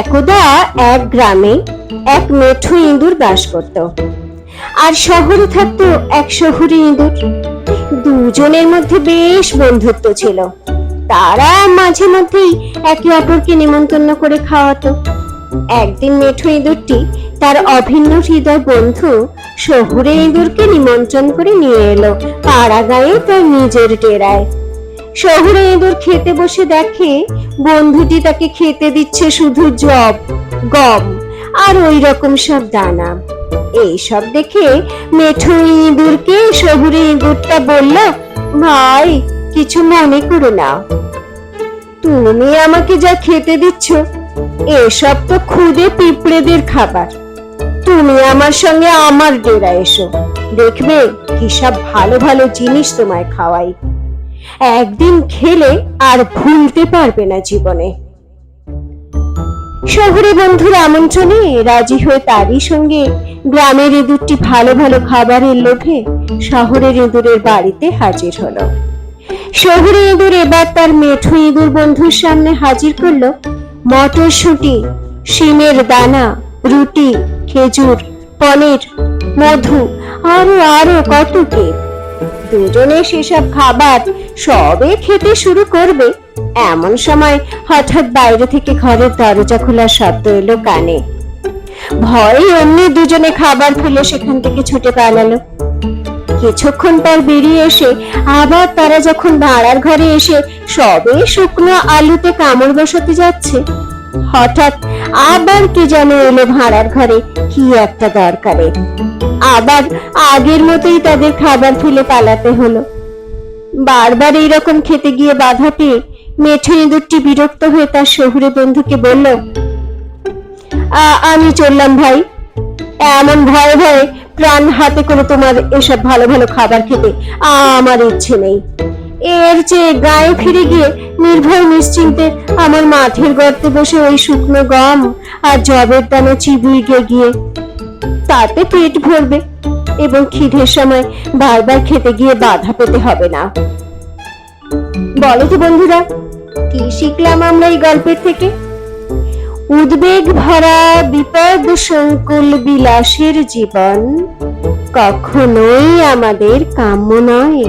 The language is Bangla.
একদা এক গ্রামে এক মেঠো ইঁদুর বাস করত, আর শহরে থাকতো এক শহুরে ইঁদুর। দুজনের মধ্যে বেশ বন্ধুত্ব ছিল। তারা মাঝে মধ্যেই একে অপরকে নিমন্ত্রণ করে খাওয়াতো। একদিন মেঠো ইঁদুরটি তার অভিন্ন হৃদয় বন্ধু শহুরে ইঁদুরকে নিমন্ত্রণ করে নিয়ে এলো পাড়া গায়ে তার নিজের ডেরায়। শহুরে ইঁদুর খেতে বসে দেখে বন্ধুটি তাকে খেতে দিচ্ছে শুধু জব, গম আর ওই রকম সব দানা। এইসব দেখে মেঠো ইঁদুরকে শহুরে ইঁদুরটা বলল, ভাই, কিছু মনে করো না, তুমি আমাকে যা খেতে দিচ্ছ এসব তো খুদে পিঁপড়েদের খাবার। তুমি আমার সঙ্গে আমার ডেরা এসো, দেখবে কি সব ভালো ভালো জিনিস তোমায় খাওয়াই। একদিন খেলে আর ভুলতে পারবে না জীবনে। শহুরে বন্ধুর আমন্ত্রণে রাজি হয়ে তারই সঙ্গে গ্রামের ইঁদুরটি ভালো ভালো খাবারের লোভে শহরের ইঁদুরের বাড়িতে হাজির হলো। শহুরে ইঁদুর এবার তার মেঠো ইঁদুর বন্ধুর সামনে হাজির করলো মটরশুঁটি, শিমের দানা, রুটি, খেজুর, পনির, মধু আরো আরো কত কি। দুজনে সেসব খাবার সবে খেতে শুরু করবে, এমন সময় হঠাৎ বাইরে থেকে ঘরের দরজা খোলার শব্দ এলো কানে। ভয়ে অমনি দুজনে খাবার ফেলে সেখান থেকে ছুটে পালালো। কিছুক্ষণ পর বেরিয়ে এসে আবার তারা যখন ভাড়ার ঘরে এসে সবে শুকনো আলুতে কামড় বসাতে যাচ্ছে, হঠাৎ আবার কে যেন এলো ভাড়ার ঘরে কি একটা দরকারে। আবার আগের মতোই তাদের খাবার ফেলে পালাতে হলো। বারবার এইরকম খেতে গিয়ে বাধা পেয়ে মেঠো ইঁদুরটি বিরক্ত হয়ে তার শহুরে বন্ধুকে বলল, আমি চললাম ভাই, এমন ভয়ে ভয়ে প্রাণ হাতে করে তোমার এসব ভালো ভালো খাবার খেতে আমার ইচ্ছে নেই। এর চেয়ে গায়ে ফিরে গিয়ে নির্ভয় নিশ্চিন্তে আমার মাঠের গর্তে বসে ওই শুকনো গম আর জবের দানা চিবিয়ে গিয়ে তাতে পেট ভরবে এবং খিদের সময় বারবার খেতে গিয়ে বাধা পেতে হবে না। বলো তো বন্ধুরা, কি শিখলাম আমরা এই গল্পের থেকে? উদ্বেগ ভরা বিপদ সংকুল বিলাসের জীবন কখনোই আমাদের কাম্য নয়।